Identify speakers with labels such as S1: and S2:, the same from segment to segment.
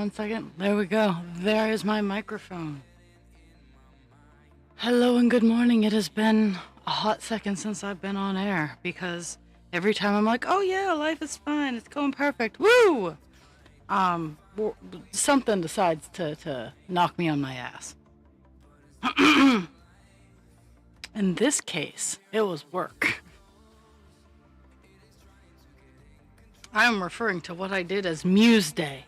S1: 1 second. There we go. There is my microphone. Hello and good morning. It has been a hot second since I've been on air because every time I'm like, oh yeah, life is fine. It's going perfect. Woo! Something decides to knock me on my ass. In this case, it was work. I am referring to what I did as Muse Day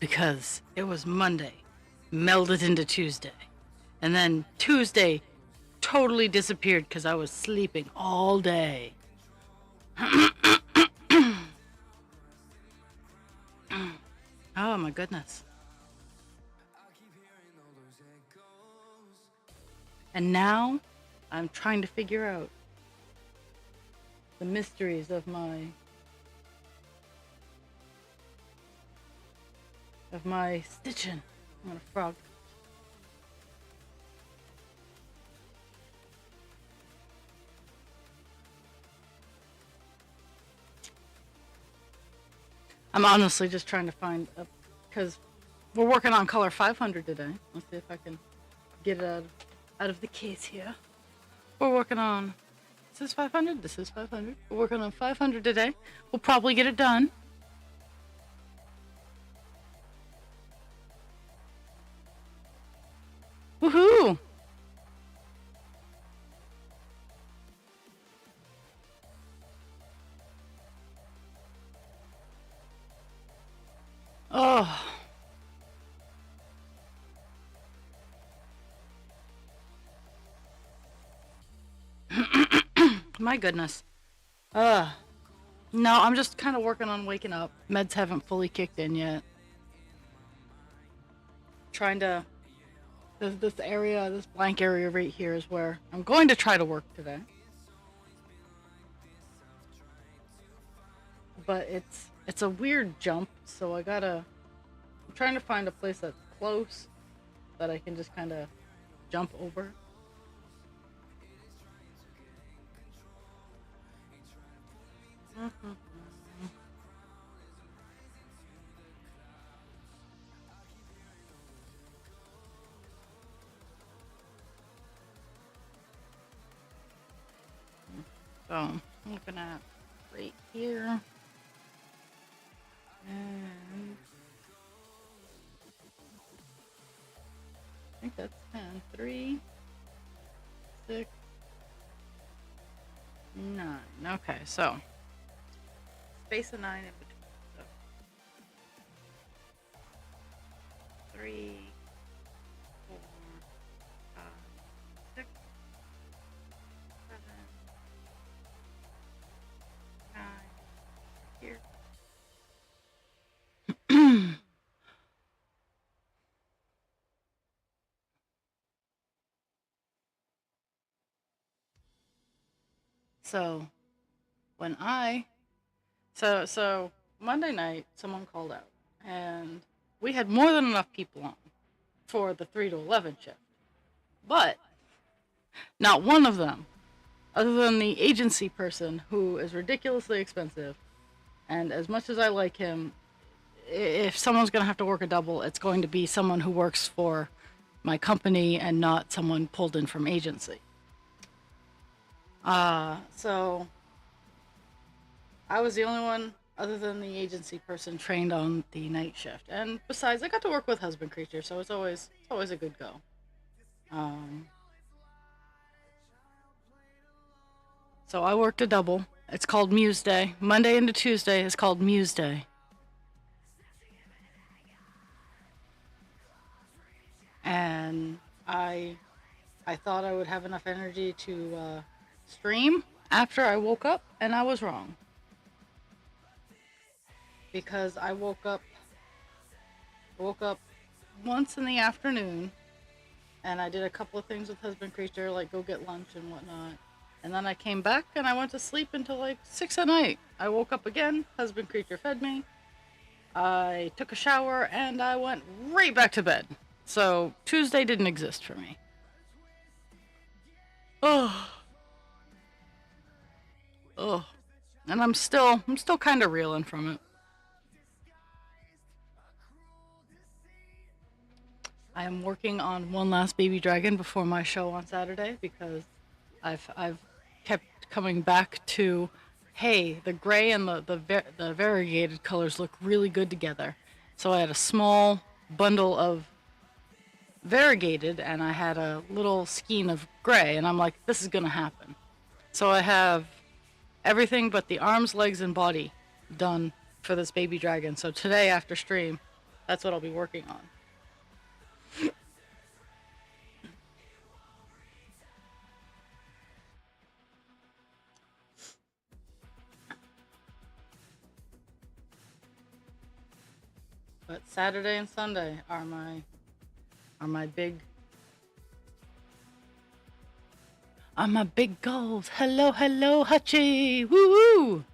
S1: because it was Monday, melded into Tuesday. And then Tuesday totally disappeared because I was sleeping all day. Oh my goodness. And now I'm trying to figure out the mysteries of my stitching. I'm gonna frog. I'm honestly just trying to find because we're working on color 500 today. Let's see if I can get it out of the case here. We're working on, this is 500, this is 500. We're working on 500 today. We'll probably get it done. Woohoo! Oh. My goodness. No, I'm just kind of working on waking up. Meds haven't fully kicked in yet. Trying to, this area, this blank area right here is where I'm going to try to work today. But it's a weird jump, so I'm trying to find a place that's close that I can just kind of jump over. So I'm looking at right here. And I think that's 10. 3, 6, 9. Okay, so space of 9 in between. So 3, 4, 5, 6, 7, 9. Here. So when so Monday night someone called out and we had more than enough people on for the 3 to 11 shift. But not one of them, other than the agency person who is ridiculously expensive, and as much as I like him, if someone's going to have to work a double, it's going to be someone who works for my company and not someone pulled in from agency. So I was the only one other than the agency person trained on the night shift. And besides, I got to work with husband creature, so it's always a good go. So I worked a double. It's called Muse Day. Monday into Tuesday is called Muse Day. And I thought I would have enough energy to stream after I woke up, and I was wrong. Because I woke up once in the afternoon, and I did a couple of things with husband creature, like go get lunch and whatnot. And then I came back and I went to sleep until like 6 at night. I woke up again, husband creature fed me. I took a shower and I went right back to bed. So Tuesday didn't exist for me. Oh. And I'm still kind of reeling from it. I am working on one last baby dragon before my show on Saturday because I've kept coming back to, hey, the gray and the variegated colors look really good together. So I had a small bundle of variegated and I had a little skein of gray, and I'm like, this is gonna happen. So I have everything but the arms, legs, and body done for this baby dragon. So today after stream, that's what I'll be working on. But Saturday and Sunday are my big goals. Hello, hello, Hachi. Woo woo.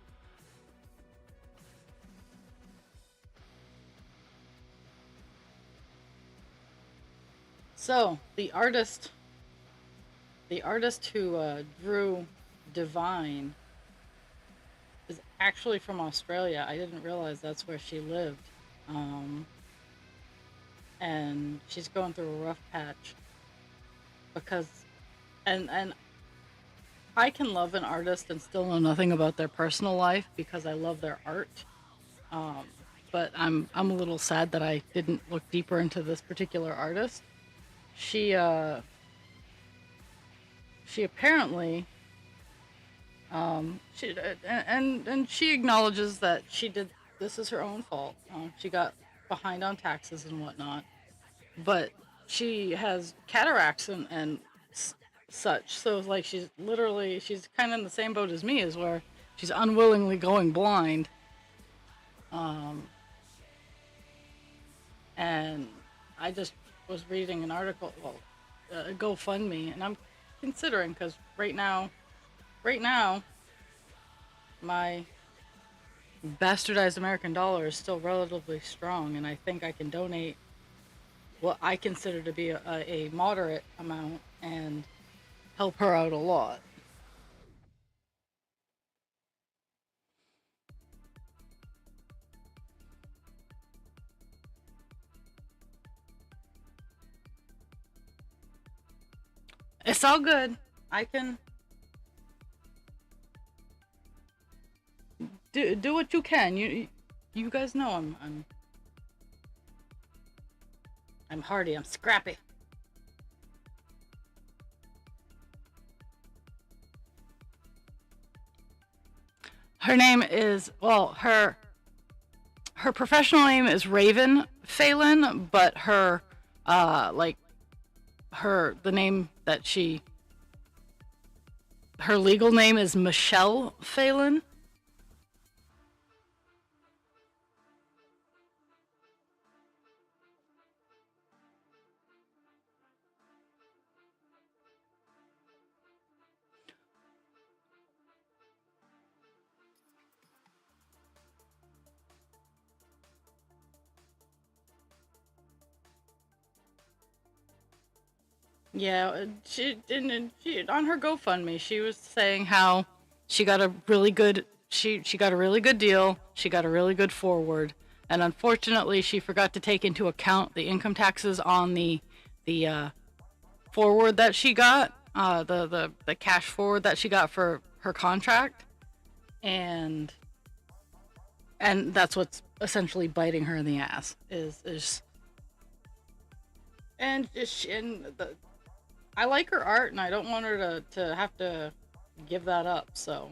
S1: So the artist who drew Divine is actually from Australia. I didn't realize that's where she lived. Um, and she's going through a rough patch because, and I can love an artist and still know nothing about their personal life because I love their art. Um, but I'm a little sad that I didn't look deeper into this particular artist. She she apparently and she acknowledges that she did this is her own fault. She got behind on taxes and whatnot, but she has cataracts and such. So it's like she's kind of in the same boat as me, is where she's unwillingly going blind. Um, and I just was reading an article, well, a GoFundMe, and I'm considering because right now, my bastardized American dollar is still relatively strong, and I think I can donate what I consider to be a moderate amount and help her out a lot. It's all good. I can do what you can. You guys know I'm hardy. I'm scrappy. Her name is, well, her professional name is Raven Phelan, but her like her the name that she her legal name is Michelle Phelan. Yeah, she on her GoFundMe, she was saying how she got a really good deal, she got a really good forward, and unfortunately, she forgot to take into account the income taxes on the forward that she got, the cash forward that she got for her contract, and that's what's essentially biting her in the ass is and I like her art, and I don't want her to have to give that up. So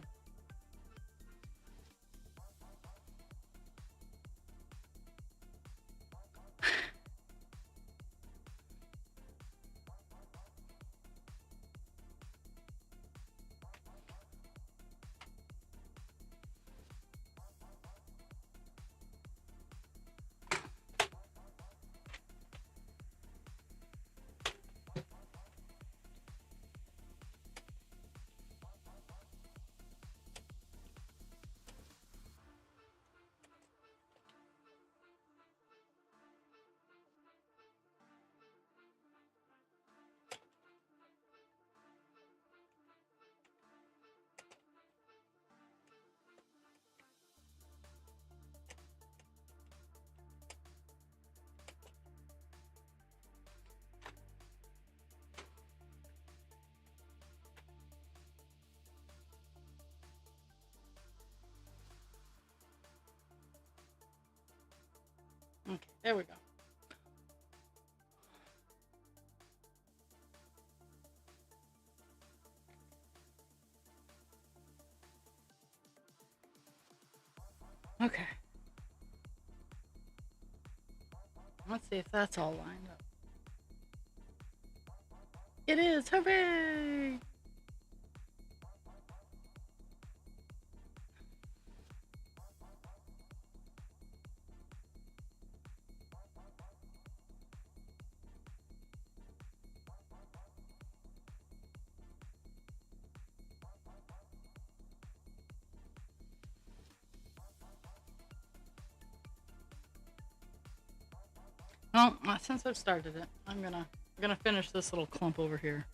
S1: There we go. Okay. Let's see if that's all lined up. It is! Hooray! Well, since I've started it, I'm gonna finish this little clump over here.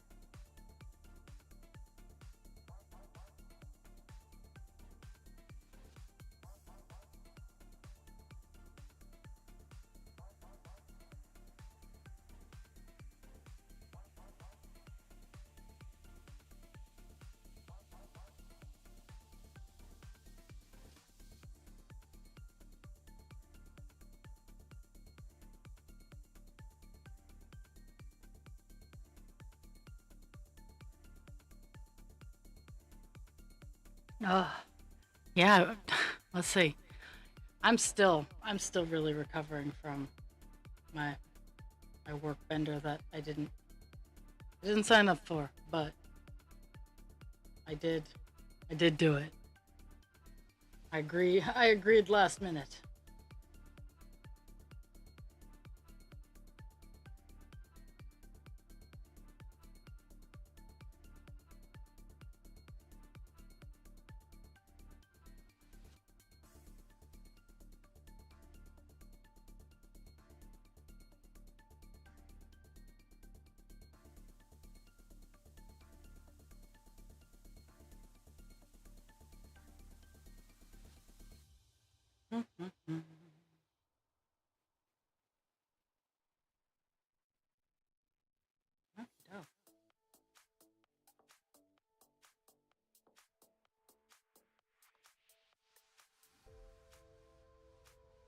S1: Oh, yeah. Let's see. I'm still really recovering from my my work bender that I didn't sign up for, but I did I did do it. I agreed last minute.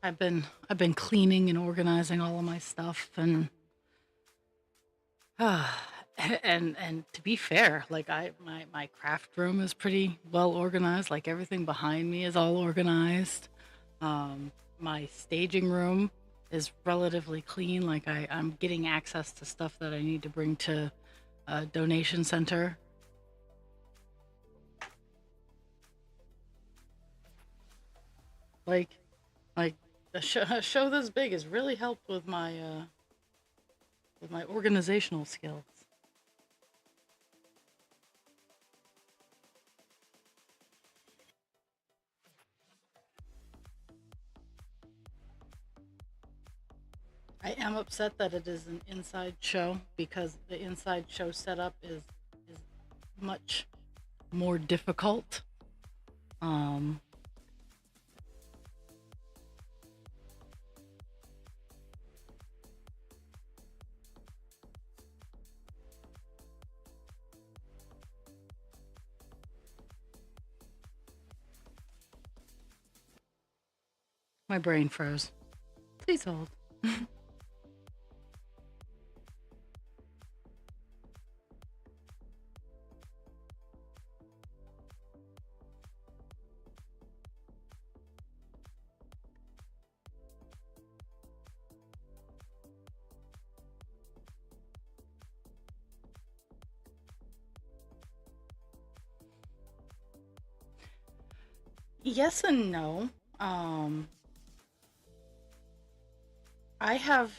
S1: I've been cleaning and organizing all of my stuff and and to be fair, like my craft room is pretty well organized. Like everything behind me is all organized. My staging room is relatively clean. Like I'm getting access to stuff that I need to bring to a donation center. Like like a show this big has really helped with my organizational skills. I am upset that it is an inside show because the inside show setup is much more difficult. Um, my brain froze. Please hold. Yes and no. Um, I have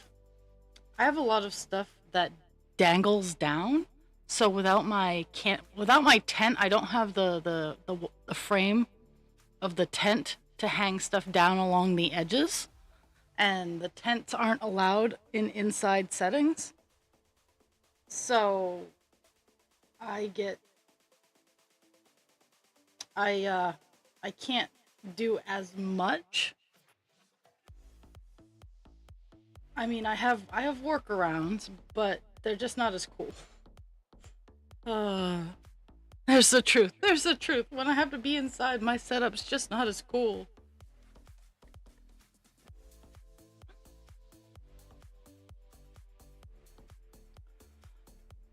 S1: I have a lot of stuff that dangles down. So without my tent, I don't have the frame of the tent to hang stuff down along the edges, and the tents aren't allowed in inside settings. So I get I I can't do as much. I mean, I have workarounds, but they're just not as cool. Uh, there's the truth. There's the truth. When I have to be inside, my setup's just not as cool.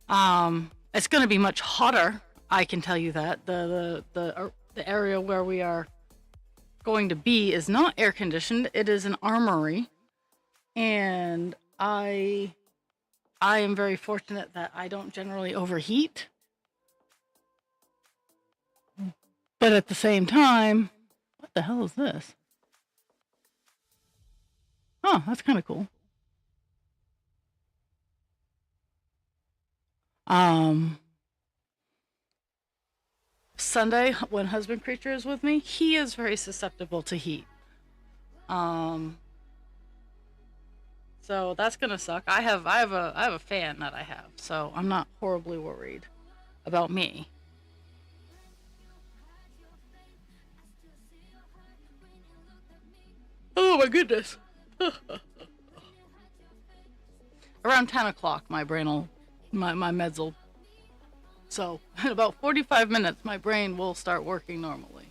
S1: It's going to be much hotter. I can tell you that the area where we are going to be is not air conditioned. It is an armory, and I am very fortunate that I don't generally overheat. But at the same time, what the hell is this? Oh, that's kind of cool. Um, Sunday, when Husband Creature is with me, he is very susceptible to heat. Um, so that's gonna suck. I have a fan that I have, so I'm not horribly worried about me. Oh my goodness. Around 10 o'clock, my meds will. So, in about 45 minutes, my brain will start working normally.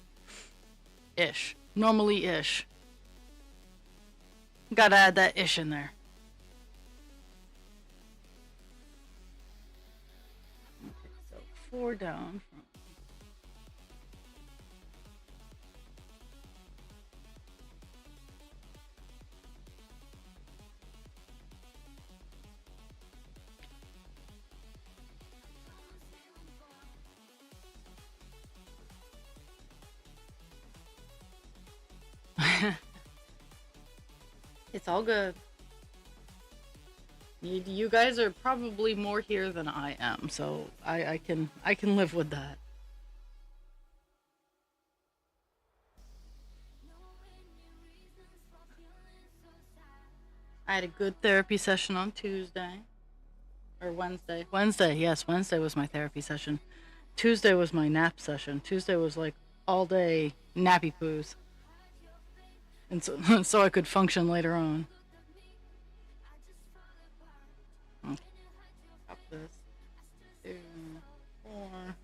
S1: Ish. Normally ish. Gotta add that ish in there. Okay, so 4 down. It's all good. You guys are probably more here than I am, so I can live with that. I had a good therapy session on Tuesday or Wednesday. Wednesday, yes, Wednesday was my therapy session. Tuesday was my nap session. Tuesday was like all day nappy poos, and so so I could function later on. Okay, stop this. 2, 4.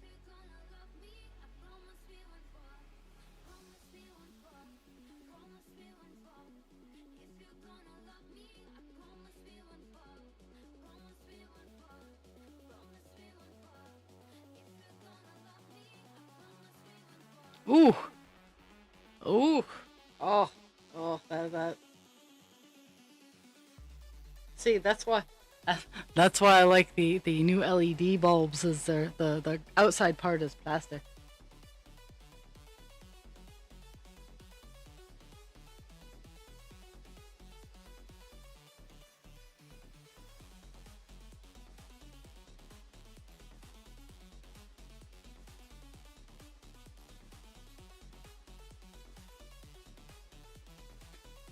S1: Ooh, ooh, oh, oh, that. See, that's why. That's why I like the new LED bulbs. Is the outside part is plastic.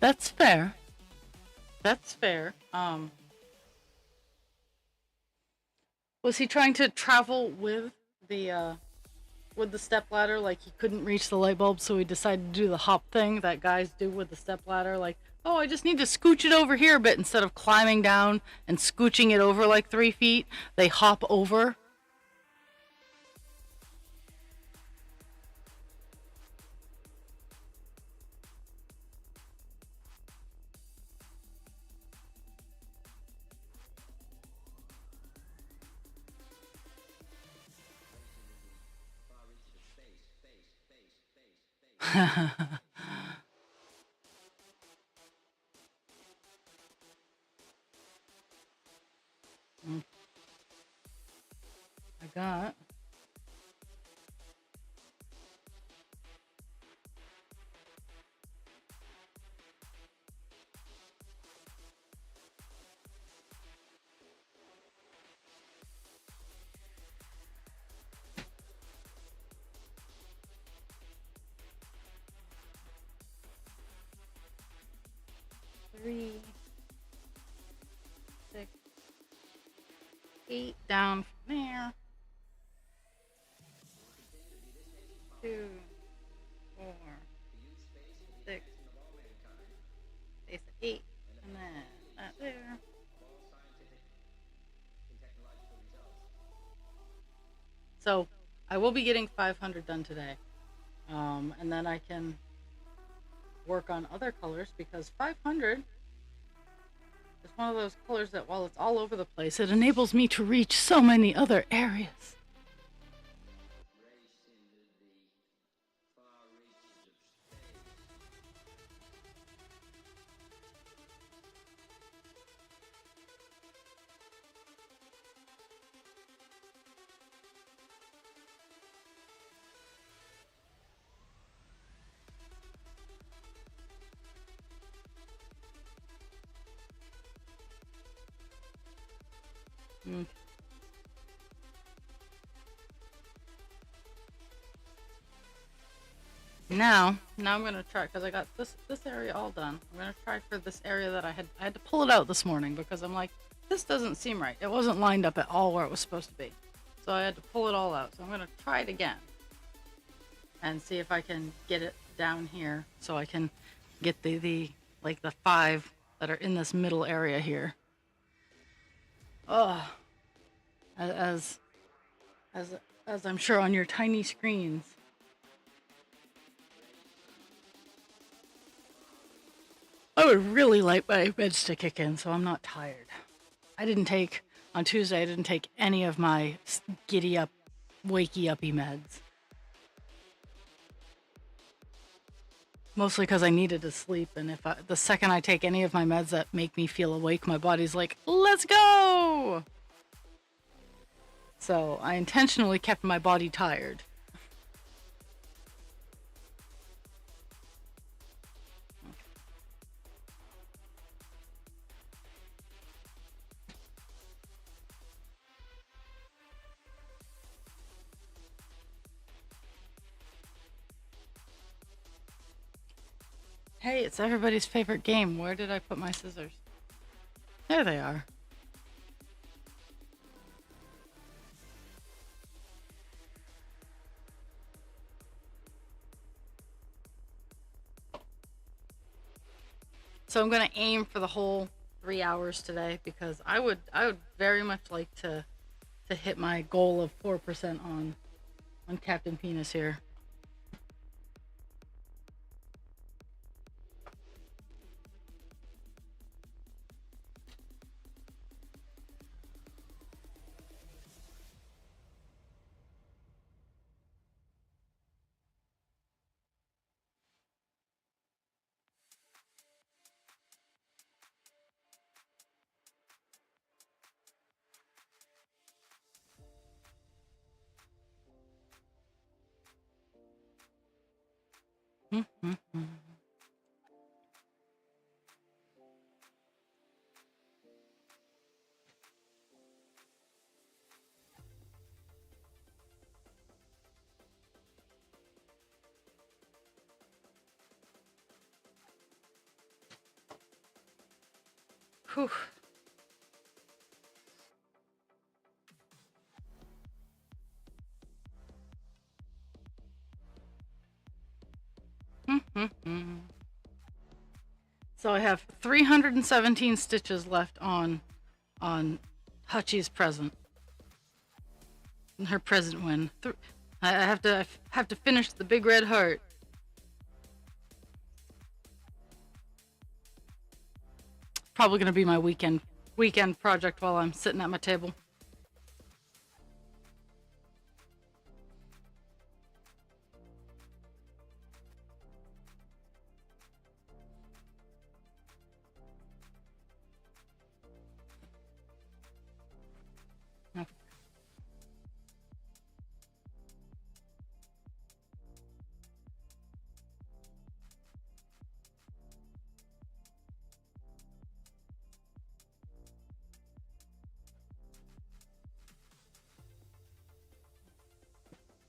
S1: That's fair. That's fair. Was he trying to travel with the step ladder? Like he couldn't reach the light bulb, so he decided to do the hop thing that guys do with the step ladder. Like, oh, I just need to scooch it over here a bit instead of climbing down and scooching it over like 3 feet. They hop over. I got 3, 6, 8 down from there. 2, 4, 6, space at 8, and then that there. So I will be getting 500 done today. And then I can work on other colors because 500 It's one of those colors that while it's all over the place, it enables me to reach so many other areas. Mm. Now I'm gonna try because I got this area all done. I'm gonna try for this area that I had to pull it out this morning because I'm like, this doesn't seem right. It wasn't lined up at all where it was supposed to be, so I had to pull it all out. So I'm gonna try it again and see if I can get it down here so I can get the like the 5 that are in this middle area here. Oh, as as as I'm sure on your tiny screens. I would really like my meds to kick in so I'm not tired. I didn't take, on Tuesday, I didn't take any of my giddy up, wakey uppy meds. Mostly because I needed to sleep, and the second I take any of my meds that make me feel awake, my body's like, let's go! So I intentionally kept my body tired. Hey, it's everybody's favorite game. Where did I put my scissors? There they are. So I'm gonna aim for the whole 3 hours today because I would very much like to hit my goal of 4% on Captain Penis here. Whew. So I have 317 stitches left on Hutchie's present. Her present win. I have to finish the big red heart. Probably gonna be my weekend project while I'm sitting at my table.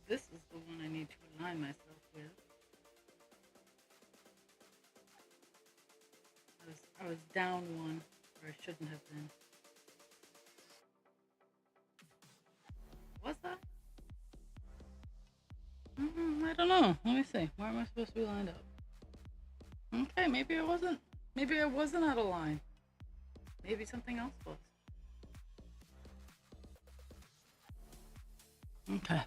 S1: This is the one I need to align myself with. I was down one where I shouldn't have been. Was that? I don't know. Let me see. Where am I supposed to be lined up? Okay, maybe I wasn't. Maybe I wasn't out of line. Maybe something else was. Okay.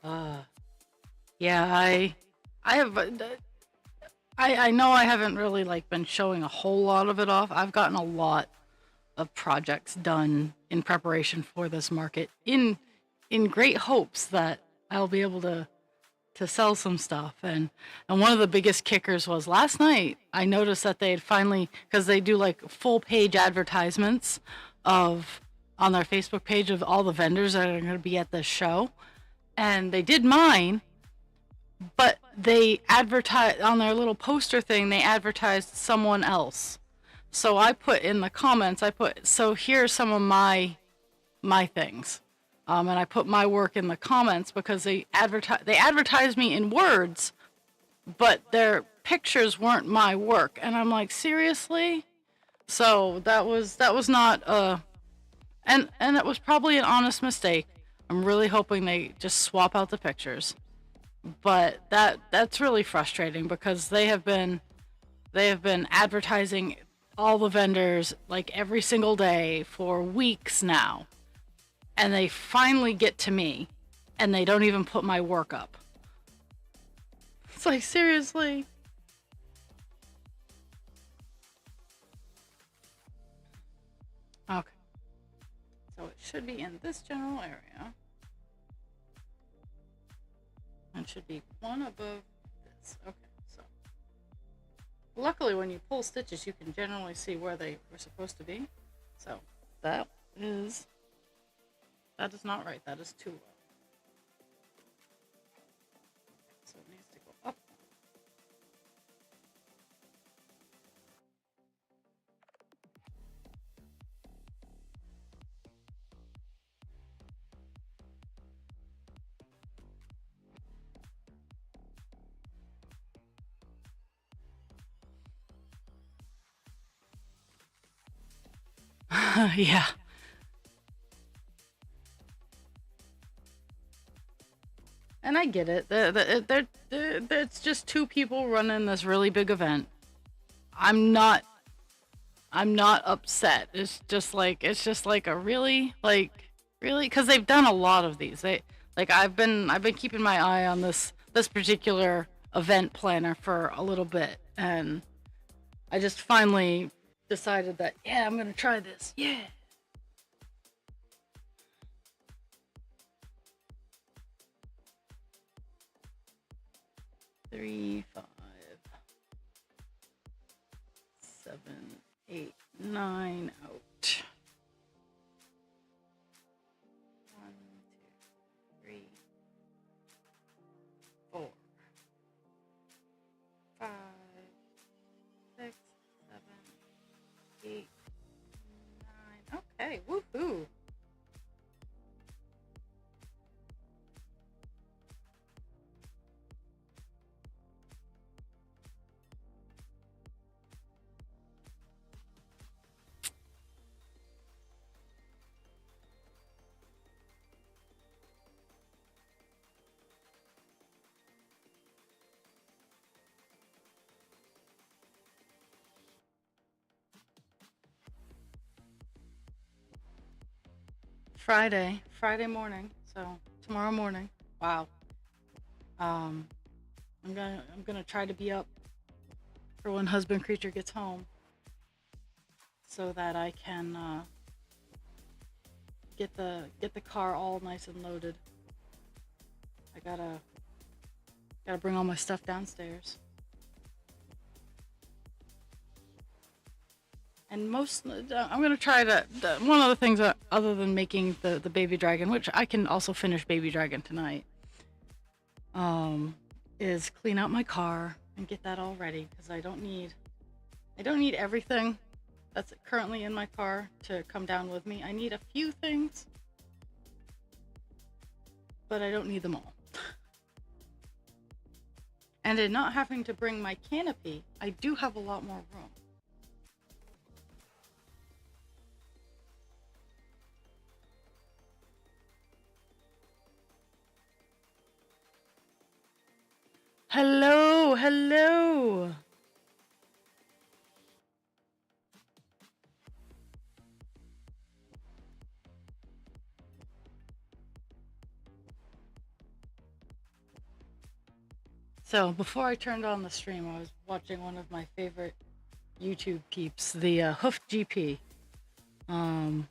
S1: uh, yeah, I have, I know I haven't really like been showing a whole lot of it off. I've gotten a lot of projects done in preparation for this market in great hopes that I'll be able to sell some stuff. And one of the biggest kickers was last night I noticed that they had finally, because they do like full page advertisements of on their Facebook page of all the vendors that are going to be at this show, and they did mine, but they advertised on their little poster thing, they advertised someone else. So I put in the comments, so here's some of my things. And I put my work in the comments because they advertised me in words, but their pictures weren't my work. And I'm like, seriously? So that was not and it was probably an honest mistake. I'm really hoping they just swap out the pictures. But that's really frustrating because they have been advertising all the vendors like every single day for weeks now. And they finally get to me and they don't even put my work up. It's like, seriously? Okay. So it should be in this general area. And should be one above this. Okay, so. Luckily, when you pull stitches, you can generally see where they were supposed to be. So that is not right. That is too low. So it needs to go up. Yeah. And I get it. It's just two people running this really big event. I'm not I'm not upset. It's just like a really because they've done a lot of these. I've been keeping my eye on this particular event planner for a little bit, and I just finally decided that yeah, I'm gonna try this. Yeah. 3, 5, 7, 8, 9 out. 1, 2, 3, 4, 5, 6, 7, 8, 9. Okay, woohoo! Friday morning. So tomorrow morning. Wow. Um, I'm gonna try to be up for when husband creature gets home, so that I can get the car all nice and loaded. I gotta bring all my stuff downstairs. And I'm gonna try one of the things that, other than making the baby dragon, which I can also finish baby dragon tonight, um, is clean out my car and get that all ready because I don't need everything that's currently in my car to come down with me. I need a few things, but I don't need them all. And in not having to bring my canopy, I do have a lot more room. Hello, hello. So before I turned on the stream, I was watching one of my favorite YouTube peeps, the Hoof GP, um,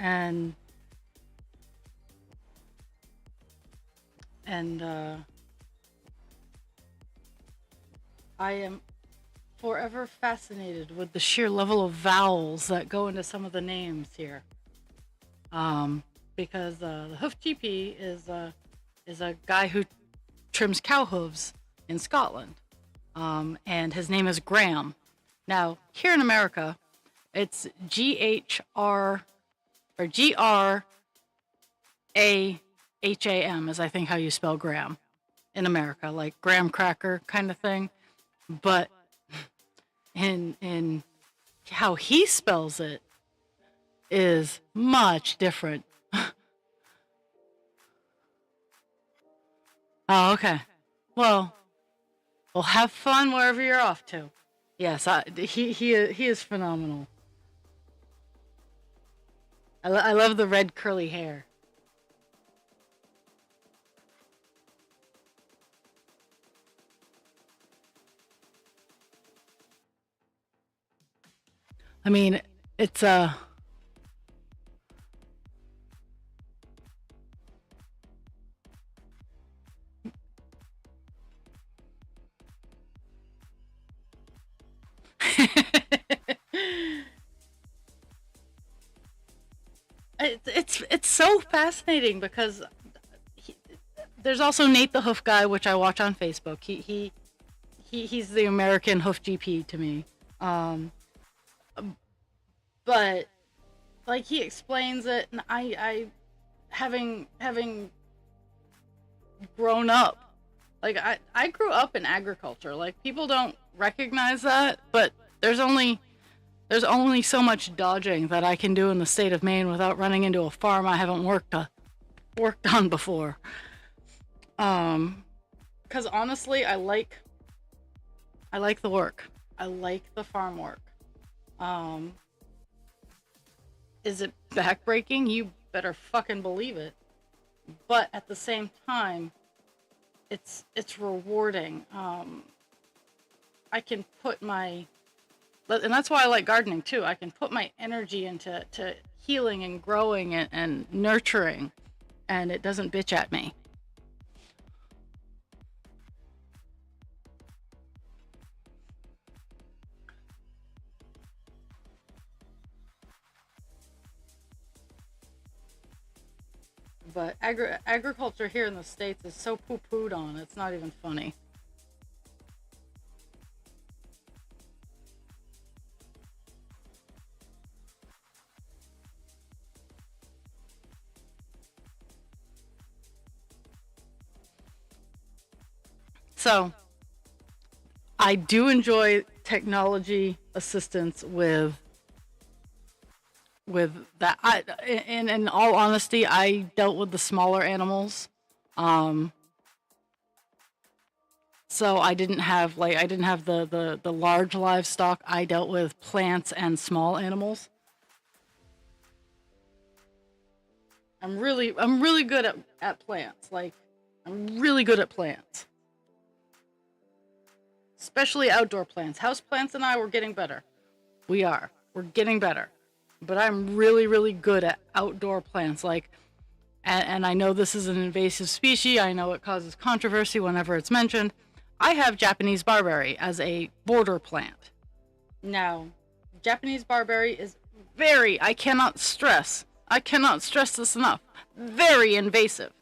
S1: and and I am forever fascinated with the sheer level of vowels that go into some of the names here. Because the Hoof GP is a guy who trims cow hooves in Scotland, and his name is Graham. Now here in America, it's GHR or GRAHAM is I think how you spell Graham in America, like graham cracker kind of thing. But in how he spells it is much different. Oh, okay. Well, have fun wherever you're off to. Yes, he is phenomenal. I love the red curly hair. I mean, it's it's so fascinating because there's also Nate the Hoof Guy, which I watch on Facebook. He's the American Hoof GP to me. But like he explains it, and I having grown up, like I grew up in agriculture. Like people don't recognize that, but there's only so much dodging that I can do in the state of Maine without running into a farm I haven't worked on before. Because honestly, I like the work. I like the farm work. Is it backbreaking? You better fucking believe it. But at the same time, it's rewarding. I can put my, and that's why I like gardening too. I can put my energy into healing and growing and nurturing, and it doesn't bitch at me. But agriculture here in the States is so poo-pooed on, it's not even funny. So, I do enjoy technology assistance with that. In all honesty, I dealt with the smaller animals. So I didn't have the large livestock. I dealt with plants and small animals. I'm really good at plants. Like I'm really good at plants. Especially outdoor plants. House plants and I were getting better. We're getting better. But I'm really good at outdoor plants. Like, and I know this is an invasive species. I know it causes controversy whenever it's mentioned. I have Japanese barberry as a border plant. Now, Japanese barberry is I cannot stress this enough, very invasive.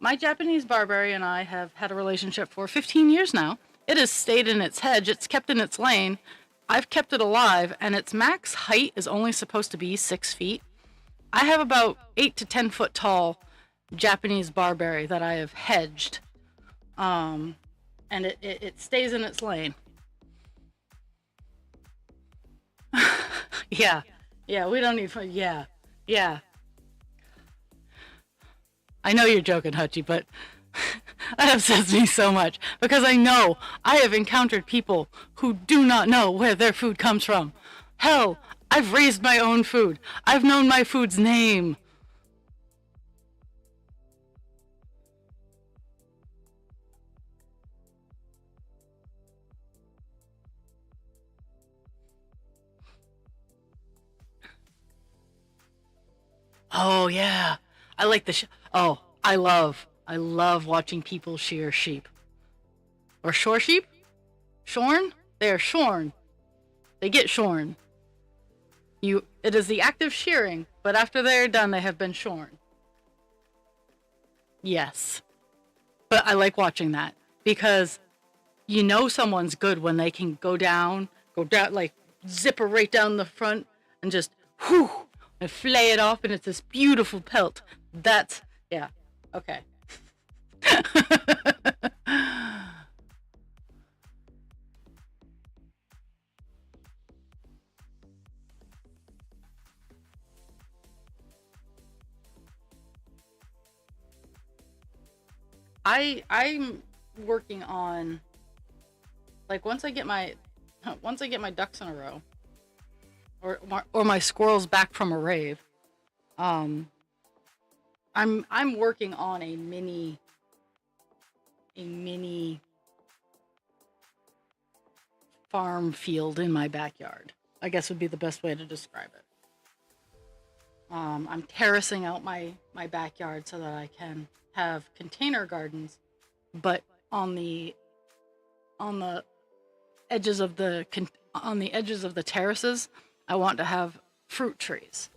S1: My Japanese barberry and I have had a relationship for 15 years now. It has stayed in its hedge, it's kept in its lane. I've kept it alive, and its max height is only supposed to be 6 feet. I have about 8 to 10 foot tall Japanese barberry that I have hedged. And it stays in its lane. Yeah, we don't need, yeah. I know you're joking, Hutchie, but that upsets me so much because I know I have encountered people who do not know where their food comes from. Hell, I've raised my own food. I've known my food's name. Oh yeah, I like the. Oh, I love watching people shear sheep or shore sheep. Shorn. They are shorn. They get shorn. You. It is the act of shearing, but after they are done, they have been shorn. Yes, but I like watching that because you know someone's good when they can go down, like zipper right down the front and just whew and flay it off, and it's this beautiful pelt. That's yeah. Okay. I'm working on like once I get my ducks in a row or my squirrels back from a rave. Um, I'm working on a mini farm field in my backyard. I guess would be the best way to describe it. I'm terracing out my backyard so that I can have container gardens, but on the on the edges of the edges of the terraces, I want to have fruit trees.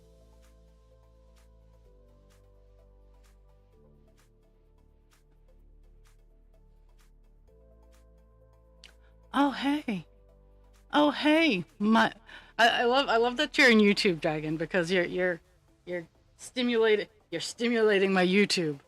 S1: Oh hey, oh hey, I love that you're in YouTube, Dragon, because you're you're stimulating my YouTube.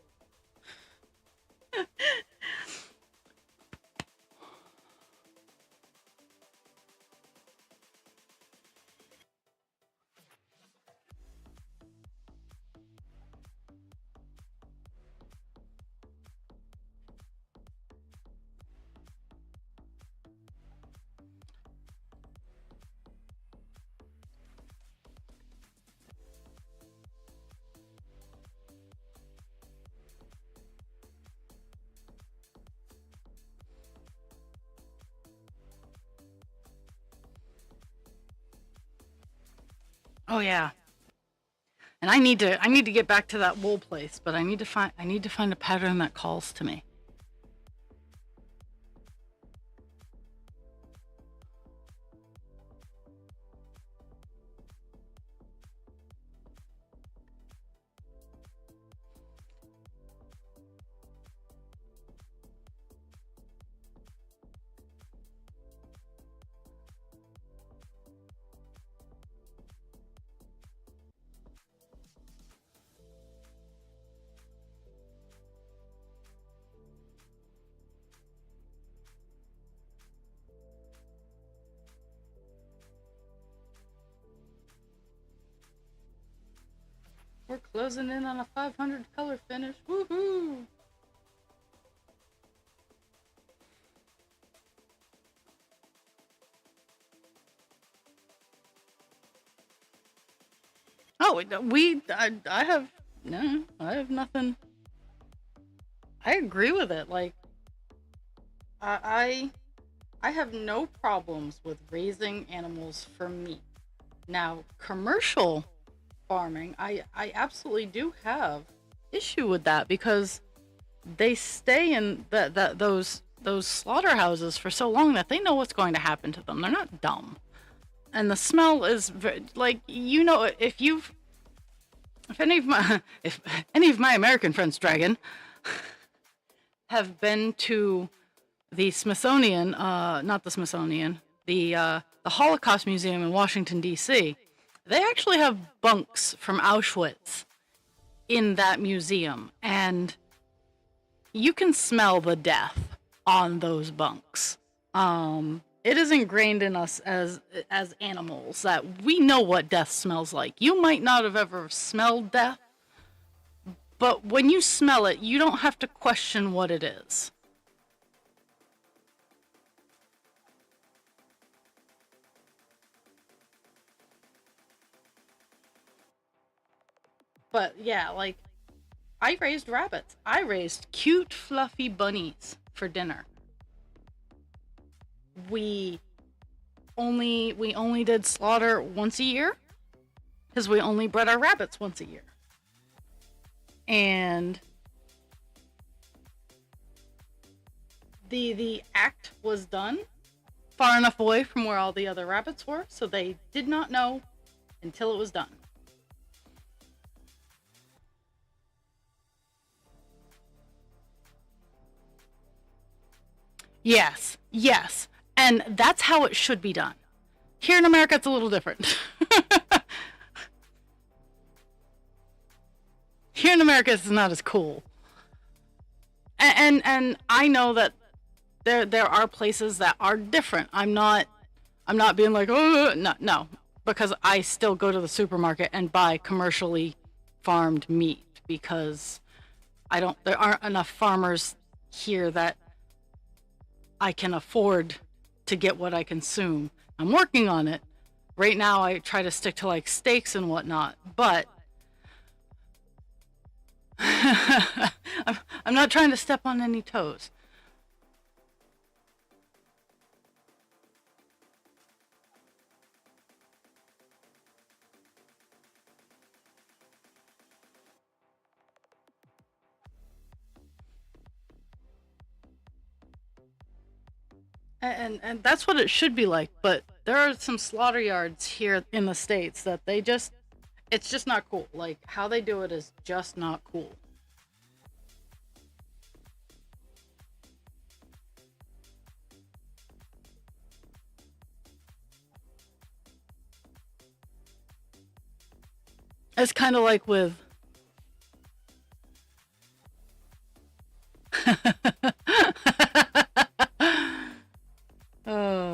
S1: Oh yeah, and I need to get back to that wool place, but I need to find a pattern that calls to me. We're closing in on a 500 color finish. Woohoo! Oh, I have no, I have nothing. I agree with it. Like I I have no problems with raising animals for meat. Now, commercial farming, I absolutely do have issue with that because they stay in those slaughterhouses for so long that they know what's going to happen to them. They're not dumb. And the smell is like if any of my if any of my American friends, Dragon, have been to the Smithsonian, not the Smithsonian, the Holocaust Museum in Washington D.C. They actually have bunks from Auschwitz in that museum, and you can smell the death on those bunks. It is ingrained in us as animals that we know what death smells like. You might not have ever smelled death, but when you smell it, you don't have to question what it is. But yeah, like I raised rabbits. I raised cute, fluffy bunnies for dinner. We we only did slaughter once a year because we only bred our rabbits once a year. And the act was done far enough away from where all the other rabbits were, so they did not know until it was done. Yes, yes. And that's how it should be done. Here in America, it's a little different. Here in America, it's not as cool. And I know that there are places that are different. I'm not being like, oh no, because I still go to the supermarket and buy commercially farmed meat because I don't there aren't enough farmers here that I can afford to get what I consume. I'm working on it. Right now I try to stick to like steaks and whatnot, but I'm not trying to step on any toes. And that's what it should be like, but there are some slaughter yards here in the States that it's just not cool. Like how they do it is just not cool. It's kind of like with uh,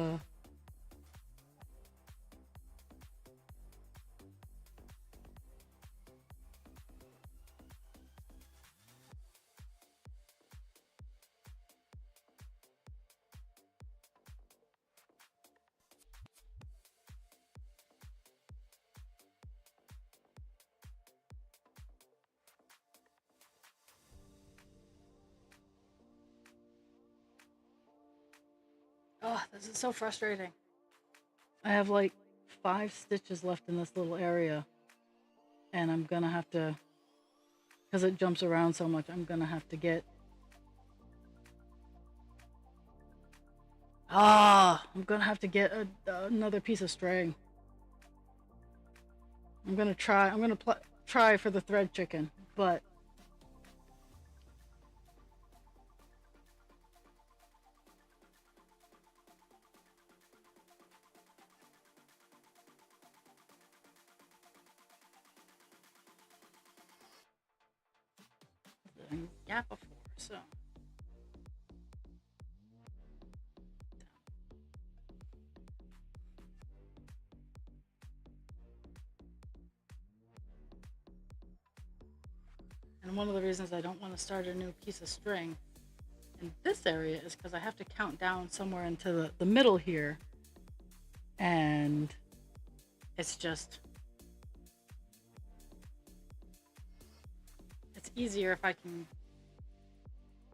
S1: oh, this is so frustrating. I have like 5 stitches left in this little area, and I'm gonna have to, because it jumps around so much, I'm gonna have to get. I'm gonna have to get another piece of string. I'm gonna try. Try for the thread chicken, but yeah, before so. And one of the reasons I don't want to start a new piece of string in this area is because I have to count down somewhere into the middle here, and it's just it's easier if I can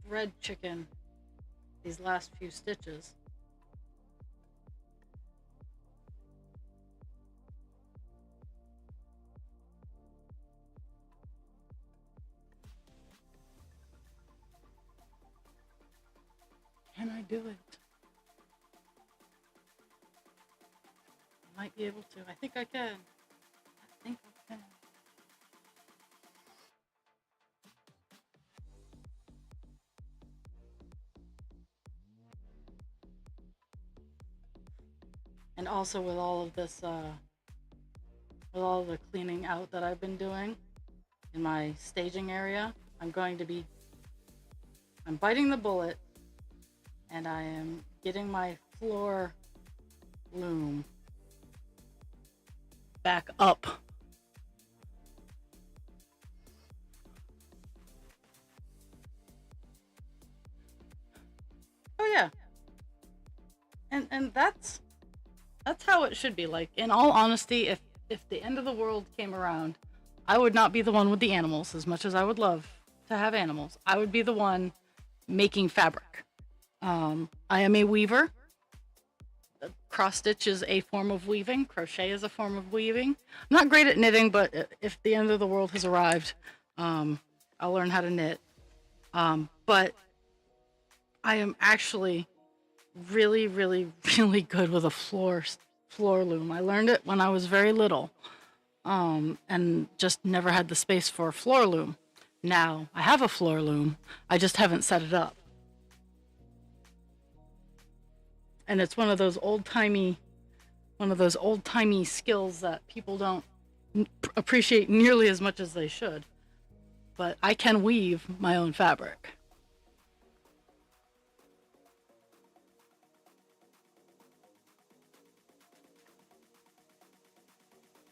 S1: thread chicken these last few stitches. Can I do it? I might be able to. I think I can. I think I can. And also with all of this, with all the cleaning out that I've been doing in my staging area, I'm biting the bullet and I am getting my floor loom back up. Oh yeah. And that's how it should be. Like in all honesty, if the end of the world came around, I would not be the one with the animals as much as I would love to have animals. I would be the one making fabric. I am a weaver. Cross stitch is a form of weaving. Crochet is a form of weaving. I'm not great at knitting, but if the end of the world has arrived, um, I'll learn how to knit. But I am actually really, really, really good with a floor loom. I learned it when I was very little, and just never had the space for a floor loom. Now I have a floor loom. I just haven't set it up. And it's one of those old timey skills that people don't appreciate nearly as much as they should. But I can weave my own fabric.